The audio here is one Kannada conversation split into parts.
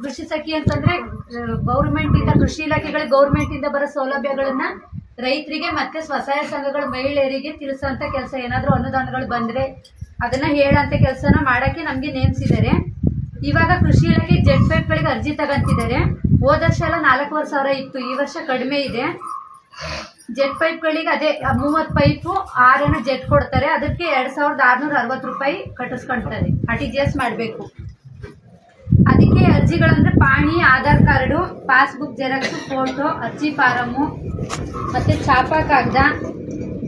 ಕೃಷಿ ಸಖಿ ಅಂತಂದ್ರೆ ಗೌರ್ಮೆಂಟ್ ಇಂದ, ಕೃಷಿ ಇಲಾಖೆಗಳಿಗೆ ಗೌರ್ಮೆಂಟ್ ಇಂದ ಬರೋ ಸೌಲಭ್ಯಗಳನ್ನ ರೈತರಿಗೆ ಮತ್ತೆ ಸ್ವಸಹಾಯ ಸಂಘಗಳ ಮಹಿಳೆಯರಿಗೆ ತಿಳಿಸೋಂತ ಕೆಲಸ, ಏನಾದ್ರೂ ಅನುದಾನಗಳು ಬಂದ್ರೆ ಅದನ್ನ ಹೇಳಂತ ಕೆಲಸನ ಮಾಡಕ್ಕೆ ನಮ್ಗೆ ನೇಮಿಸಿದ್ದಾರೆ. ಇವಾಗ ಕೃಷಿ ಇಲಾಖೆ ಜೆಟ್ ಪೈಪ್ಗಳಿಗೆ ಅರ್ಜಿ ತಗೊಂತಿದ್ದಾರೆ. ಹೋದ ವರ್ಷ ಎಲ್ಲ 4,500 ಇತ್ತು, ಈ ವರ್ಷ ಕಡಿಮೆ ಇದೆ. ಜೆಟ್ ಪೈಪ್ಗಳಿಗೆ ಅದೇ 30 ಪೈಪು 6 ಜೆಟ್ ಕೊಡ್ತಾರೆ. ಅದಕ್ಕೆ 2,660 ರೂಪಾಯಿ ಕಟ್ಟಿಸ್ಕೊಳ್ತಾರೆ. RTGS ಮಾಡಬೇಕು. ಅದಕ್ಕೆ ಅರ್ಜಿಗಳಂದ್ರೆ ಪಾಣಿ, Aadhaar card, passbook xerox, photo, ಅರ್ಜಿ ಫಾರಮ್ಮು, ಮತ್ತೆ ಛಾಪಾ ಕಾಗದ,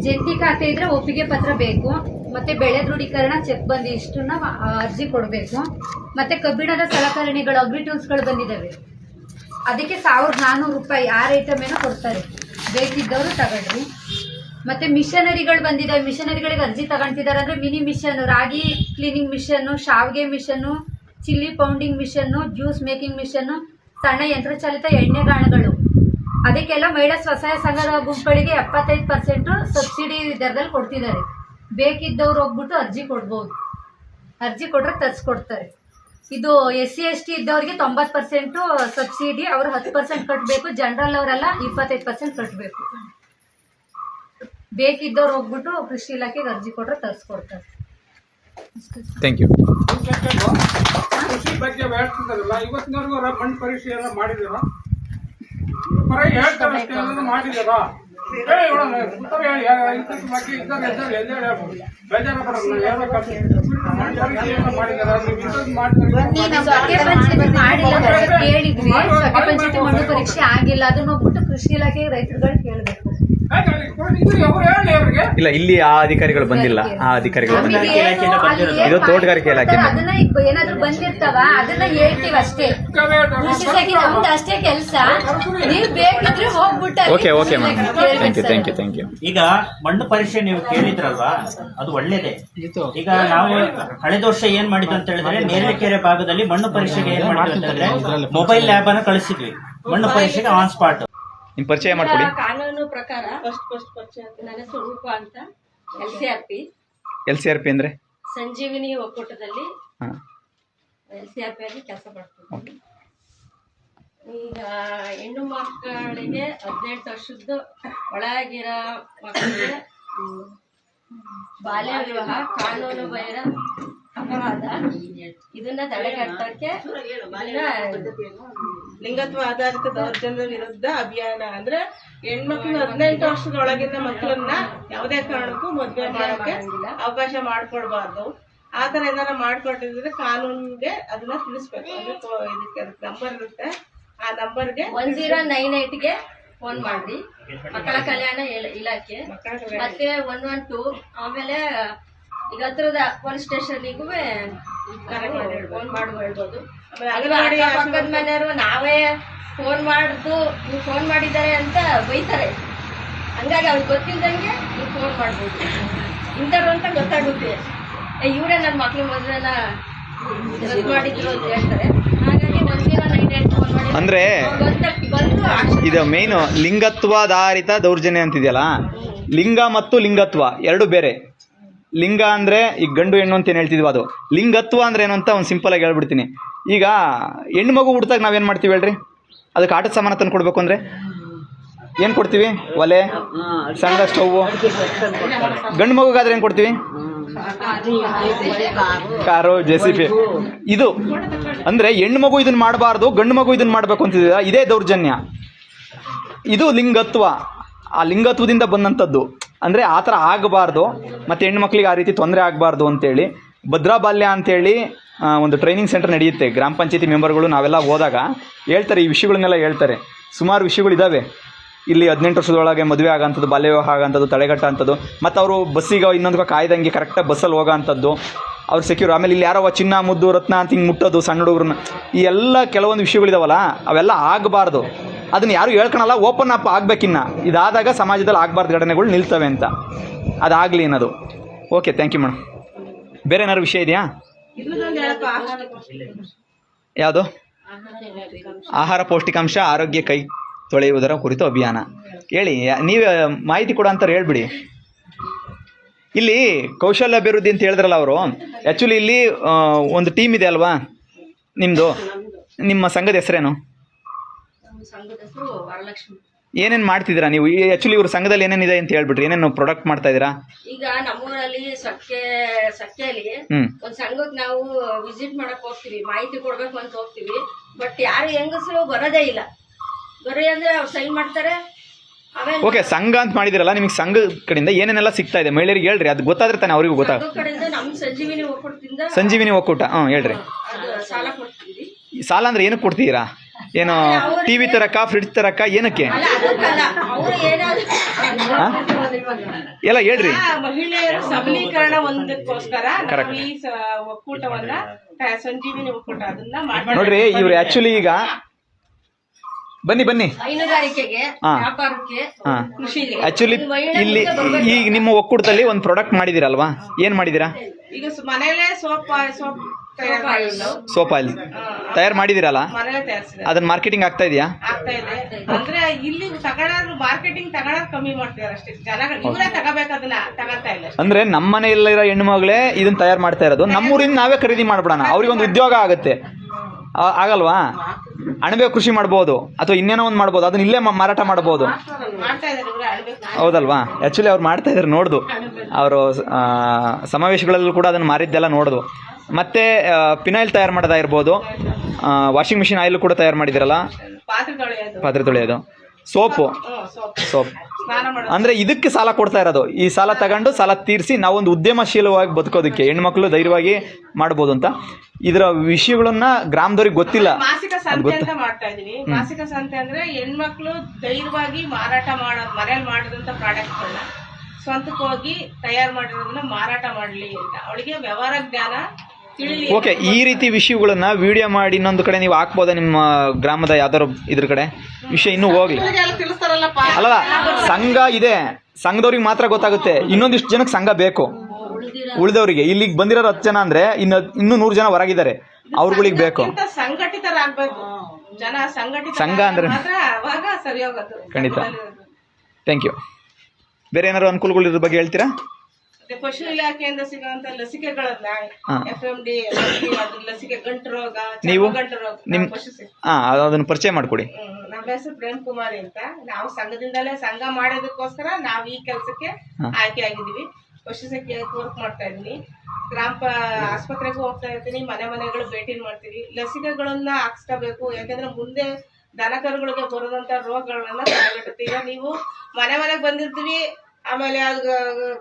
ಜಂಟಿ ಖಾತೆ ಇದ್ರೆ ಒಪ್ಪಿಗೆ ಪತ್ರ ಬೇಕು, ಮತ್ತೆ ಬೆಳೆ ದೃಢೀಕರಣ, ಚೆಕ್ ಬಂದು ಇಷ್ಟನ್ನ ಅರ್ಜಿ ಕೊಡಬೇಕು. ಮತ್ತೆ ಕಬ್ಬಿಣದ ಸಲಕರಣೆಗಳು, ಅಗ್ರಿ ಟೂಲ್ಸ್ಗಳು ಬಂದಿದ್ದಾವೆ, ಅದಕ್ಕೆ 1,400 ರೂಪಾಯಿ 6 ಐಟಮ್ ಏನೋ ಕೊಡ್ತಾರೆ. ಬೇಕಿದ್ದವರು ತಗೊಳ್ರಿ. ಮತ್ತೆ ಮಿಷನರಿಗಳು ಬಂದಿದ್ದಾವೆ. ಮಿಷನರಿಗಳಿಗೆ ಅರ್ಜಿ ತಗೊಂತಿದ್ದಾರೆ. ಅಂದ್ರೆ ಮಿನಿ ಮಿಷನ್, ರಾಗಿ ಕ್ಲೀನಿಂಗ್ ಮಿಷನ್ನು, ಶಾವಿಗೆ ಮಿಷನ್ನು, ಚಿಲ್ಲಿ ಪೌಂಡಿಂಗ್ ಮಿಷನ್ನು, ಜ್ಯೂಸ್ ಮೇಕಿಂಗ್ ಮಿಷನ್ನು, ಸಣ್ಣ ಯಂತ್ರಚಾಲಿತ ಎಣ್ಣೆಗಾಣಗಳು. ಅದಕ್ಕೆಲ್ಲ ಮಹಿಳಾ ಸ್ವಸಹಾಯ ಸಂಘದ ಗುಂಪುಗಳಿಗೆ 75% ಸಬ್ಸಿಡಿ ದರದಲ್ಲಿ ಕೊಡ್ತಿದ್ದಾರೆ. ಬೇಕಿದ್ದವ್ರು ಹೋಗ್ಬಿಟ್ಟು ಅರ್ಜಿ ಕೊಡ್ಬೋದು. ಅರ್ಜಿ ಕೊಟ್ರೆ ತರಿಸ್ಕೊಡ್ತಾರೆ. ಇದು SC ST ಇದ್ದವ್ರಿಗೆ 90% ಸಬ್ಸಿಡಿ, ಅವರು 10% ಕಟ್ಟಬೇಕು. ಜನರಲ್ ಅವರೆಲ್ಲ 25% ಕಟ್ಟಬೇಕು. ಬೇಕಿದ್ದವ್ರು ಹೋಗ್ಬಿಟ್ಟು ಕೃಷಿ ಇಲಾಖೆಗೆ ಅರ್ಜಿ ಕೊಟ್ರೆ ತರಿಸ್ಕೊಡ್ತಾರೆ. Thank you. ಕೃಷಿ ಬಗ್ಗೆ ಹೇಳ್ತಿದ್ದಾರಲ್ಲ, ಇವತ್ತಿನವರೆಗೂ ಮಣ್ಣು ಪರೀಕ್ಷೆ ಎಲ್ಲ ಮಾಡಿದಾರ? ಹೇಳ್ತಾರೆ ಅಷ್ಟೇ, ಎಲ್ಲ ಮಾಡಿದಾರ? ಕೇಳಿದ್ವಿ, ಸಖಿ ಪಂಚಾಯತಿ ಮಣ್ಣು ಪರೀಕ್ಷೆ ಆಗಿಲ್ಲ. ಅದನ್ನ ಹೋಗ್ಬಿಟ್ಟು ಕೃಷಿ ಇಲಾಖೆ ರೈತರುಗಳು ಕೇಳಬೇಕು. ಇಲ್ಲ, ಇಲ್ಲಿ ಆ ಅಧಿಕಾರಿಗಳು ಬಂದಿಲ್ಲ. ಆ ಅಧಿಕಾರಿಗಳು ಬಂದಿಲ್ಲ. ಇದು ತೋಟಗಾರಿಕೆ ಇಲಾಖೆ. ಅದನ್ನ ಏನಾದ್ರು ಬಂದಿರ್ತಾವ, ಅದನ್ನ ಹೇಳ್ತೀವಿ ಅಷ್ಟೇ. ಕೃಷಿ ಸಖಿ ನಮ್ದು ಅಷ್ಟೇ ಕೆಲಸ. ನೀವು ಬೇಕಿದ್ರೆ ಹೋಗ್ಬಿಟ್ಟು. Okay okay madam, thank you. ಈಗ ಮಣ್ಣು ಪರೀಕ್ಷೆ ನೀವು ಕೇಳಿದ್ರಲ್ವಾ, ಅದು ಒಳ್ಳೇದೇ. ಈಗ ನಾವು ಕಳೆದ ವರ್ಷ ಏನ್ ಮಾಡಿದ್ವಿ ಅಂತ ಹೇಳಿದ್ರೆ, ನೇರಳೆಕೆರೆ ಭಾಗದಲ್ಲಿ ಮಣ್ಣು ಪರೀಕ್ಷೆಗೆ ಏನ್ ಮಾಡಿದ್ವಿ ಅಂತ ಹೇಳಿದ್ರೆ, ಮೊಬೈಲ್ ಲ್ಯಾಬ್ ಅನ್ನು ಕಳಿಸಿದ್ವಿ ಮಣ್ಣು ಪರೀಕ್ಷೆಗೆ ಆನ್ ಸ್ಪಾಟ್. ನಿಮ್ ಪರಿಚಯ ಮಾಡ್ಕೊಡಿ. ಕಾನೂನು ಪ್ರಕಾರ ಫಸ್ಟ್ ಪರಿಚಯ ನನ್ನ ಹೆಸರು ರೂಪ ಅಂತ, LCRP ಅಂದ್ರೆ ಸಂಜೀವಿನಿ ಒಕ್ಕೂಟದಲ್ಲಿ LCRP ಆಗಿ ಕೆಲಸ ಮಾಡ್ತೀನಿ. ಈಗ ಹೆಣ್ಣು ಮಕ್ಕಳಿಗೆ 18 ವರ್ಷದ ಒಳಗಿರೋ ಮಕ್ಕಳಿಗೆ ಬಾಲ್ಯ ವಿವಾಹ ಕಾನೂನು ಬಾಹಿರ ಅಪರಾಧ. ಇದನ್ನ ತಡೆಗಟ್ಟಕ್ಕೆ ಲಿಂಗತ್ವ ಆಧಾರಿತ ದೌರ್ಜನ್ಯದ ವಿರುದ್ಧ ಅಭಿಯಾನ ಅಂದ್ರೆ ಹೆಣ್ಮಕ್ಳು 18 ವರ್ಷದ ಒಳಗಿನ ಮಕ್ಕಳನ್ನ ಯಾವುದೇ ಕಾರಣಕ್ಕೂ ಮದುವೆ ಮಾಡಕ್ಕೆ ಅವಕಾಶ ಮಾಡ್ಕೊಡ್ಬಾರ್ದು. ಆತರ ಏನಾರ ಮಾಡ್ಕೊಟ್ಟಿದ್ರೆ ಕಾನೂನಿಗೆ ಅದನ್ನ ತಿಳಿಸ್ಬೇಕು. ಇದಕ್ಕೆ ನಂಬರ್ ಇರುತ್ತೆ, ಆ ನಂಬರ್ಗೆ 1098ಗೆ ಫೋನ್ ಮಾಡಿ. ಮಕ್ಕಳ ಕಲ್ಯಾಣ ಇಲಾಖೆ, ಮತ್ತೆ 112, ಆಮೇಲೆ ಈಗ ಹತ್ರದ ಪೊಲೀಸ್ ಸ್ಟೇಷನ್ಗೂ ಫೋನ್ ಮಾಡಿ ಹೇಳ್ಬೋದು. ಪಕ್ಕದ ಮನೆಯವರು ನಾವೇ ಫೋನ್ ಮಾಡಿದ್ದು ನೀವು ಫೋನ್ ಮಾಡಿದ್ದಾರೆ ಅಂತ ಬೈತಾರೆ. ಹಂಗಾಗಿ ಅವ್ರಿಗೆ ಗೊತ್ತಿಲ್ದಂಗೆ ನೀವು ಫೋನ್ ಮಾಡ್ಬೋದು. ಇಂಥವ್ರು ಅಂತ ಗೊತ್ತಾಗುತ್ತೆ, ಇವರೇ ನನ್ನ ಮಕ್ಳ ಮದುವೆನ ರದ್ದು ಮಾಡಿದ್ರು ಅಂತ ಹೇಳ್ತಾರೆ. ಹಾಗಾಗಿ 1098 ಫೋನ್ ಮಾಡಿ ಅಂದ್ರೆ ಇದು ಮೇನ್ ಲಿಂಗತ್ವಾಧಾರಿತ ದೌರ್ಜನ್ಯ ಅಂತಿದೆಯಲ್ಲ. ಲಿಂಗ ಮತ್ತು ಲಿಂಗತ್ವ ಎರಡು ಬೇರೆ. ಲಿಂಗ ಅಂದರೆ ಈಗ ಗಂಡು ಹೆಣ್ಣು ಅಂತ ಏನು ಹೇಳ್ತಿದ್ವಿ, ಅದು. ಲಿಂಗತ್ವ ಅಂದ್ರೆ ಏನು ಅಂತ ಒಂದು ಸಿಂಪಲ್ ಆಗಿ ಹೇಳ್ಬಿಡ್ತೀನಿ. ಈಗ ಹೆಣ್ಣು ಮಗು ಹುಡ್ತಾಗ ನಾವೇನು ಮಾಡ್ತೀವಿ ಹೇಳ್ರಿ? ಅದಕ್ಕೆ ಆಟದ ಸಾಮಾನು ತಂದು ಕೊಡ್ಬೇಕು ಅಂದರೆ ಏನು ಕೊಡ್ತೀವಿ? ಒಲೆ, ಸಣ್ಣ ಸ್ಟೌವು. ಗಂಡು ಮಗುಗಾದ್ರೆ ಏನು ಕೊಡ್ತೀವಿ? Car, JCB. ಇದು ಅಂದರೆ ಹೆಣ್ಣು ಮಗು ಇದನ್ನು ಮಾಡಬಾರ್ದು, ಗಂಡು ಮಗು ಇದನ್ನು ಮಾಡಬೇಕು ಅಂತಿದ್ದೀರ, ಇದೇ ದೌರ್ಜನ್ಯ. ಇದು ಲಿಂಗತ್ವ. ಆ ಲಿಂಗತ್ವದಿಂದ ಬಂದಂಥದ್ದು. ಅಂದರೆ ಆ ಥರ ಆಗಬಾರ್ದು, ಮತ್ತು ಹೆಣ್ಮಕ್ಳಿಗೆ ಆ ರೀತಿ ತೊಂದರೆ ಆಗಬಾರ್ದು ಅಂತೇಳಿ ಭದ್ರಾ ಬಾಲ್ಯ ಅಂತೇಳಿ ಒಂದು ಟ್ರೈನಿಂಗ್ ಸೆಂಟರ್ ನಡೆಯುತ್ತೆ. ಗ್ರಾಮ ಪಂಚಾಯತಿ ಮೆಂಬರ್ಗಳು ನಾವೆಲ್ಲ ಹೋದಾಗ ಹೇಳ್ತಾರೆ, ಈ ವಿಷಯಗಳನ್ನೆಲ್ಲ ಹೇಳ್ತಾರೆ. ಸುಮಾರು ವಿಷಯಗಳಿದ್ದಾವೆ ಇಲ್ಲಿ. 18 ವರ್ಷದೊಳಗೆ ಮದುವೆ ಆಗೋಂಥದ್ದು, ಬಾಲ್ಯ ವಿವಾಹ ಆಗೋಂಥದ್ದು, ತಡೆಗಟ್ಟ ಅಂಥದ್ದು, ಮತ್ತು ಅವರು ಬಸ್ಸಿಗೆ ಇನ್ನೊಂದು ಕಾಯ್ದಂಗೆ ಕರೆಕ್ಟಾಗಿ ಬಸ್ಸಲ್ಲಿ ಹೋಗೋ ಅಂಥದ್ದು, ಅವ್ರು ಸೆಕ್ಯೂರ್. ಆಮೇಲೆ ಇಲ್ಲಿ ಯಾರೋ ಚಿನ್ನ, ಮುದ್ದು, ರತ್ನ ಅಂತ ಹಿಂಗೆ ಮುಟ್ಟೋದು ಸಣ್ಣ ಹುಡುಗರನ್ನ, ಈ ಎಲ್ಲ ಕೆಲವೊಂದು ವಿಷಯಗಳಿದಾವಲ್ಲ, ಅವೆಲ್ಲ ಆಗಬಾರ್ದು. ಅದನ್ನು ಯಾರು ಹೇಳ್ಕೊಳಲ್ಲ, ಓಪನ್ ಅಪ್ ಆಗಬೇಕಿನ್ನ. ಇದಾದಾಗ ಸಮಾಜದಲ್ಲಿ ಆಗಬಾರ್ದು ಘಟನೆಗಳು ನಿಲ್ತವೆ ಅಂತ. ಅದಾಗಲಿ ಅನ್ನೋದು. Okay, thank you madam. ಬೇರೆ ಏನಾದ್ರು ವಿಷಯ ಇದೆಯಾ? ಯಾವುದು? ಆಹಾರ ಪೌಷ್ಟಿಕಾಂಶ ಆರೋಗ್ಯ ಕೈ ತೊಳೆಯುವುದರ ಕುರಿತು ಅಭಿಯಾನ. ಹೇಳಿ, ನೀವೇ ಮಾಹಿತಿ ಕೊಡೋ ಅಂತಾರೆ, ಹೇಳ್ಬಿಡಿ. ಇಲ್ಲಿ ಕೌಶಲ್ಯ ಅಭಿವೃದ್ಧಿ ಅಂತ ಹೇಳಿದ್ರಲ್ಲ ಅವರು. ಆ್ಯಕ್ಚುಲಿ ಇಲ್ಲಿ ಒಂದು ಟೀಮ್ ಇದೆ ಅಲ್ವಾ ನಿಮ್ಮದು? ನಿಮ್ಮ ಸಂಘದ ಹೆಸರೇನು? ನಮ್ಮ ಸಂಘದ ಹೆಸರು ವರಲಕ್ಷ್ಮಿ. ಏನೇನು ಮಾಡ್ತಿದ್ದೀರಾ ನೀವು? ಆ್ಯಕ್ಚುಲಿ ಇವ್ರ ಸಂಘದಲ್ಲಿ ಏನೇನಿದೆ ಅಂತ ಹೇಳ್ಬಿಟ್ರಿ, ಏನೇನು ಪ್ರಾಡಕ್ಟ್ ಮಾಡ್ತಾ ಇದ್ದೀರಾ? ಈಗ ನಮ್ಮೂರಲ್ಲಿ ಸಖ್ಯಲ್ಲಿ ಹ್ಞೂ ಒಂದ್ ಸಂಘಕ್ಕೆ ನಾವು ವಿಸಿಟ್ ಮಾಡಕ್ ಹೋಗ್ತೀವಿ, ಮಾಹಿತಿ ಕೊಡ್ಬೇಕು ಅಂತ ಹೋಗ್ತೀವಿ. ಬಟ್ ಯಾರು ಹೆಂಗಸರು ಬರೋದೇ ಇಲ್ಲ. ಬರೀ ಅಂದ್ರೆ ಅವ್ರು ಸೈನ್ ಮಾಡ್ತಾರೆ. ಆಮೇಲೆ ಓಕೆ, ಸಂಘ ಅಂತ ಮಾಡಿದಿರಲ್ಲ, ನಿಮಗೆ ಸಂಘದ ಕಡೆಯಿಂದ ಏನೇನೆಲ್ಲ ಸಿಗ್ತಾ ಇದೆ ಮಹಿಳೆಯರಿಗೆ ಹೇಳ್ರಿ, ಅದು ಗೊತ್ತಾದ್ರೆ ತಾನೆ ಅವ್ರಿಗೂ ಗೊತ್ತಾಗ. ಸಂಘದ ಕಡೆಯಿಂದ ನಮ್ಮ ಸಂಜೀವಿನಿ ಒಕ್ಕೂಟದಿಂದ ಸಂಜೀವಿನಿ ಒಕ್ಕೂಟ, ಹೇಳ್ರಿ. ಅದು ಸಾಲ ಕೊಡ್ತೀವಿ. ಈ ಸಾಲ ಅಂದ್ರೆ ಏನಕ್ಕೆ ಕೊಡ್ತೀರಾ? ಏನು ಟಿವಿ ತರಕ, ಫ್ರಿಡ್ಜ್ ತರಕ, ಏನಕ್ಕೆ? ಅಲ್ಲ ಅದಕ್ಕಲ್ಲ, ಅವ್ರು ಏನಾದ್ರು ಎಲ್ಲ ಹೇಳ್ರಿ. ಮಹಿಳೆಯರ ಸಬಲೀಕರಣ ಒಂದಕ್ಕೋಸ್ಕರ ನಾವು ಈ ಒಕ್ಕೂಟವನ್ನ ಸಂಜೀವಿನಿ ಒಕ್ಕೂಟ ಅದನ್ನ ನೋಡ್ರಿ, ಇವ್ರು ಆಕ್ಚುಲಿ ಈಗ ಬನ್ನಿ ಹೈನುಗಾರಿಕೆಗೆ, ಹಾ. ವ್ಯಾಪಾರಕ್ಕೆ, ಹಾ, ಕೃಷಿಗೆ ಆಕ್ಚುಲಿ ಇಲ್ಲಿ ಈಗ ನಿಮ್ಮ ಒಕ್ಕೂಟದಲ್ಲಿ ಒಂದು ಪ್ರಾಡಕ್ಟ್ ಮಾಡಿದಿರಲ್ವಾ? ಏನ್ ಮಾಡಿದಿರಾ? ಈಗ ಮನೇಲೆ ಸೋಪ್ ಸೋಪ್ ಆಯಿಲ್ ತಯಾರು ಮಾಡಿದಿರಲ್ಲ, ಮನೇಲೆ ತಯಾರಿಸಿದೆ, ಅದನ್ನ ಮಾರ್ಕೆಟಿಂಗ್ ಆಗ್ತಾ ಇದೆಯಾ? ಆಗ್ತಾ ಇದೆ. ಅಂದ್ರೆ ಇಲ್ಲಿ ತಗೊಳ್ಳೋರು ಮಾರ್ಕೆಟಿಂಗ್ ತಗೊಳ್ಳೋದು ಕಮ್ಮಿ ಮಾಡ್ತಿದಾರೆ ಅಷ್ಟೇ. ಜನಗಳು ಇವರೇ ತಗೋಬೇಕು, ಅದನ್ನ ತಗೋತಾ ಇಲ್ಲ. ಅಂದ್ರೆ ನಮ್ಮ ಮನೆಯಲ್ಲಿರೋ ಹೆಣ್ಣು ಮಗಳೇ ಇದನ್ನ ತಯಾರು ಮಾಡ್ತಾ ಇರೋದು, ನಮ್ಮೂರಿಂದ ನಾವೇ ಖರೀದಿ ಮಾಡ್ಬಿಡೋಣ, ಅವ್ರಿಗೊಂದು ಉದ್ಯೋಗ ಆಗುತ್ತೆ. ಆಗಲ್ವಾ? ಅಣಬೆ ಕೃಷಿ ಮಾಡ್ಬೋದು ಅಥವಾ ಇನ್ನೇನೋ ಒಂದು ಮಾಡ್ಬೋದು, ಅದನ್ನ ಇಲ್ಲೇ ಮಾರಾಟ ಮಾಡ್ಬೋದು. ಮಾಡ್ತಾ ಇದಾರೆ ಇವ್ರೆ ಅಳ್ಬೇಕು. ಹೌದಲ್ವಾ? ಆ್ಯಕ್ಚುಲಿ ಅವ್ರು ಮಾಡ್ತಾ ಇದ್ದಾರೆ, ನೋಡ್ದು ಅವರು ಸಮಾವೇಶಗಳಲ್ಲೂ ಕೂಡ ಅದನ್ನು ಮಾರಿದ್ದೆಲ್ಲ ನೋಡ್ದು. ಮತ್ತು ಪಿನೈಲ್ ತಯಾರು ಮಾಡೋದಾಗಿರ್ಬೋದು, ವಾಷಿಂಗ್ ಮಿಷಿನ್ ಆಯಿಲ್ ಕೂಡ ತಯಾರು ಮಾಡಿದಿರಲ್ಲ, ಪಾತ್ರೆ ತೊಳೆಯೋದು, ಸೋಪು, ಸೋಪ್. ಅಂದರೆ ಇದಕ್ಕೆ ಸಾಲ ಕೊಡ್ತಾ ಇರೋದು. ಈ ಸಾಲ ತಗೊಂಡು ಸಾಲ ತೀರಿಸಿ ನಾವೊಂದು ಉದ್ಯಮಶೀಲವಾಗಿ ಬದುಕೋದಕ್ಕೆ ಹೆಣ್ಮಕ್ಳು ಧೈರ್ಯವಾಗಿ ಮಾಡ್ಬೋದು ಅಂತ. ಇದರ ವಿಷಯಗಳನ್ನ ಗ್ರಾಮದವ್ರಿಗೆ ಗೊತ್ತಿಲ್ಲ. ಮಾಸಿಕ ಸಂತೆ ಅಂತ ಮಾಡ್ತಾ ಇದೀವಿ. ಮಾಸಿಕ ಸಂತೆ ಅಂದ್ರೆ ಹೆಣ್ಮಕ್ಳು ಧೈರ್ಯವಾಗಿ ಮಾರಾಟ ಮಾಡೋದು, ಮನೇಲಿ ಮಾಡಿದಂತ ಪ್ರಾಡಕ್ಟ್ಗಳನ್ನ ಸ್ವಂತಕ್ಕೆ ಹೋಗಿ ತಯಾರು ಮಾಡಿರೋದನ್ನ ಮಾರಾಟ ಮಾಡ್ಲಿ ಅಂತ ಅವಳಿಗೆ ವ್ಯವಹಾರ ಜ್ಞಾನ ತಿಳಿಲಿ. ಓಕೆ, ಈ ರೀತಿ ವಿಷಯಗಳನ್ನ ವಿಡಿಯೋ ಮಾಡಿ ಇನ್ನೊಂದು ಕಡೆ ನೀವು ಹಾಕ್ಬೋದಾ? ನಿಮ್ಮ ಗ್ರಾಮದ ಯಾವ್ದಾರು ಇದ್ರ ಕಡೆ ವಿಷಯ ಇನ್ನೂ ಹೋಗ್ಲಿ ತಿಳಿಸ್ತಾರಲ್ಲಪ್ಪ. ಅಲ್ಲ, ಸಂಘ ಇದೆ, ಸಂಘದವ್ರಿಗೆ ಮಾತ್ರ ಗೊತ್ತಾಗುತ್ತೆ. ಇನ್ನೊಂದಿಷ್ಟು ಜನಕ್ಕೆ ಸಂಘ ಬೇಕು, ಉಳಿದವರಿಗೆ. ಇಲ್ಲಿಗೆ ಬಂದಿರೋರು 10 ಜನ ಅಂದ್ರೆ ಇನ್ನೂ 100 ಜನ ಹೊರಗಿದ್ದಾರೆ, ಅವ್ರುಗಳಿಗೆ ಬೇಕು. ಸಂಘಟಿತರಾಗಬೇಕು ಜನ. ಸಂಘ ಅಂದ್ರೆ ಮಾತ್ರ ಅವಾಗ ಸರಿ ಹೋಗೋದು. ಖಂಡಿತ. Thank you. ಬೇರೆ ಏನಾದ್ರು ಅನುಕೂಲಗಳು ಇದ್ರ ಬಗ್ಗೆ ಹೇಳ್ತೀರಾ? ಪಶು ಇಲಾಖೆಯಿಂದ ಸಿಗುವಂತ ಲಸಿಕೆಗಳನ್ನ FMD ಅದ್ರ ಲಸಿಕೆ, ಗಂಟು ರೋಗ, ನೀವು ಗಂಟು ರೋಗ, ನಿಮ್ ಅದನ್ನ ಪರಿಚಯ ಮಾಡ್ಕೊಡಿ. ನಮ್ಮ ಹೆಸರು ಪ್ರೇಮ್ ಕುಮಾರಿ ಅಂತ. ನಾವು ಸಂಘದಿಂದಲೇ ಸಂಘ ಮಾಡೋದಕ್ಕೋಸ್ಕರ ನಾವು ಈ ಕೆಲಸಕ್ಕೆ ಆಯ್ಕೆ ಆಗಿದ್ದೀವಿ. ಪಶು ವರ್ಕ್ ಮಾಡ್ತಾ ಇದೀನಿ. ಆಸ್ಪತ್ರೆಗೂ ಹೋಗ್ತಾ ಇರ್ತೀನಿ, ಮನೆಗಳು ಭೇಟಿ ಮಾಡ್ತೀವಿ. ಲಸಿಕೆಗಳನ್ನ ಹಾಕ್ಸ್ಕೋಬೇಕು, ಯಾಕಂದ್ರೆ ಮುಂದೆ ದನ ಕರುಗಳಿಗೆ ಬರೋದಂತ ರೋಗಗಳನ್ನ ತಡೆಗಟ್ಟುತ್ತೆ. ಈಗ ನೀವು ಮನೆಗೆ ಬಂದಿರ್ತೀವಿ, ಆಮೇಲೆ ಅದು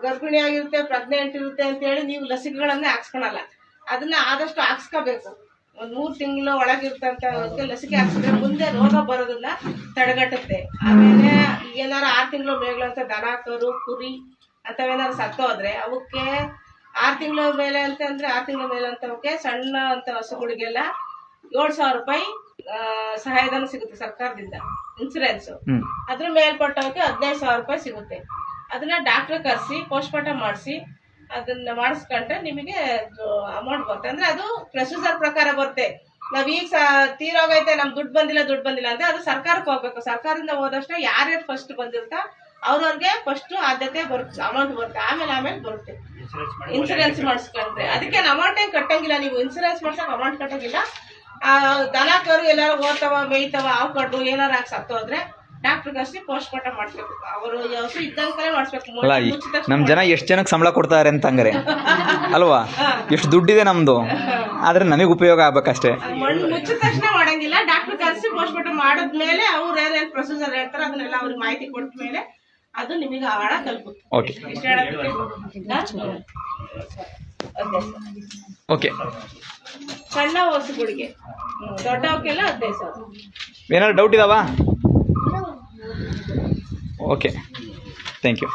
ಗರ್ಭಿಣಿ ಆಗಿರುತ್ತೆ, ಪ್ರೆಗ್ನೆಂಟ್ ಇರುತ್ತೆ ಅಂತ ಹೇಳಿ ನೀವು ಲಸಿಕೆಗಳನ್ನೇ ಹಾಕ್ಸ್ಕೊಳಲ್ಲ. ಅದನ್ನ ಆದಷ್ಟು ಹಾಕ್ಸ್ಕೋಬೇಕು. 3 ತಿಂಗಳ ಒಳಗಿರ್ತಂತ ಲಸಿಕೆ ಹಾಕ್ಸಿದ್ರೆ ಮುಂದೆ ರೋಗ ಬರೋದನ್ನ ತಡೆಗಟ್ಟುತ್ತೆ. ಆಮೇಲೆ ಏನಾರು 6 ತಿಂಗಳು ಮೇಗಳಂತ ದನ ಕರು ಕುರಿ ಅಂತವೇನಾದ್ರು ಸತ್ತೋದ್ರೆ ಅವಕ್ಕೆ 6 ತಿಂಗಳ ಮೇಲೆ ಅಂತಂದ್ರೆ 6 ತಿಂಗಳ ಮೇಲೆ ಅಂತವಕ್ಕೆ ಸಣ್ಣ ಅಂತ ಹಸುಗಳಿಗೆಲ್ಲ 7,000 ರೂಪಾಯಿ ಸಹಾಯಧನ ಸಿಗುತ್ತೆ ಸರ್ಕಾರದಿಂದ, ಇನ್ಸೂರೆನ್ಸ್. ಅದ್ರ ಮೇಲ್ಪಟ್ಟವಕ್ಕೆ 15,000 ರೂಪಾಯಿ ಸಿಗುತ್ತೆ. ಅದನ್ನ ಡಾಕ್ಟರ್ ಕರೆಸಿ ಪೋಸ್ಟ್ಮಾರ್ಟಮ್ ಮಾಡಿಸಿ ಅದನ್ನ ಮಾಡಿಸ್ಕೊಂಡ್ರೆ ನಿಮಗೆ ಅಮೌಂಟ್ ಬರುತ್ತೆ. ಅಂದ್ರೆ ಅದು ಪ್ರೊಸೀಜರ್ ಪ್ರಕಾರ ಬರುತ್ತೆ. ನಾವ್ ಈಗ ತೀರೋಗೈತೆ, ನಮ್ ದುಡ್ಡು ಬಂದಿಲ್ಲ ಅಂದ್ರೆ ಅದು ಸರ್ಕಾರಕ್ಕೆ ಹೋಗ್ಬೇಕು. ಸರ್ಕಾರದಿಂದ ಹೋದಷ್ಟು ಯಾರ್ಯಾರು ಫಸ್ಟ್ ಬಂದಿರ್ತಾ ಅವ್ರವ್ರಿಗೆ ಫಸ್ಟ್ ಆದ್ಯತೆ ಬರುತ್ತೆ, ಅಮೌಂಟ್ ಬರುತ್ತೆ. ಆಮೇಲೆ ಬರುತ್ತೆ ಇನ್ಸೂರೆನ್ಸ್ ಮಾಡಿಸ್ಕೊಂಡ್ರೆ. ಅದಕ್ಕೆ ಅಮೌಂಟ್ ಏನ್ ಕಟ್ಟಂಗಿಲ್ಲ. ನೀವು ಇನ್ಸೂರೆನ್ಸ್ ಮಾಡ್ಸಕ್ ಅಮೌಂಟ್ ಕಟ್ಟಂಗಿಲ್ಲ. ದನ ಕರು ಎಲ್ಲಾರು ಓದ್ತಾವ ಮೇಯ್ತಾವ, ಹಾವು ಕಡ್ಡು ಏನಾರು ಹಾಕಿ ಸತ್ತೋದ್ರೆ ಡಾಕ್ಟರ್ಗಷ್ಟೇ ಪೋಸ್ಟ್ಮಾರ್ಟಮ್ ಮಾಡಿಸ್ಬೇಕು. ಅವರು ಹಸು ಇದ್ದಂಕಲೇ ಮಾಡಿಸ್ಬೇಕು. ಅಲ್ಲ, ನಮ್ ಜನ ಎಷ್ಟು ಜನಕ್ಕೆ ಸಂಬಳ ಕೊಡ್ತಾರೆ ಅಂತ ಹಂಗಾರೆ ಅಲ್ವಾ? ಎಷ್ಟು ದುಡ್ಡಿದೆ ನಮ್ದು, ಆದ್ರೆ ನಮಗೆ ಉಪಯೋಗ ಆಗ್ಬೇಕಷ್ಟೇ. ಮಣ್ಣು ಮುಚ್ಚಿದ ತಕ್ಷಣ ಮಾಡಂಗಿಲ್ಲ. ಡಾಕ್ಟರ್ ಕರೆಸಿ ಪೋಸ್ಟ್ಮಾರ್ಟಮ್ ಮಾಡಿದ್ಮೇಲೆ ಅವ್ರು ಏನೇನು ಪ್ರೊಸೀಜರ್ ಹೇಳ್ತಾರೆ ಅದನ್ನೆಲ್ಲ ಅವ್ರಿಗೆ ಮಾಹಿತಿ ಕೊಟ್ಟ ಮೇಲೆ ಅದು ನಿಮಗೆ ಆಳ ತಲುಪುತ್ತೆ. Okay okay. ಸಣ್ಣ ಹಸುಗಳಿಗೆ, ದೊಡ್ಡವಕ್ಕೆಲ್ಲ 15,000. ಏನಾದ್ರು ಡೌಟ್ ಇದಾವಾ? Okay, thank you.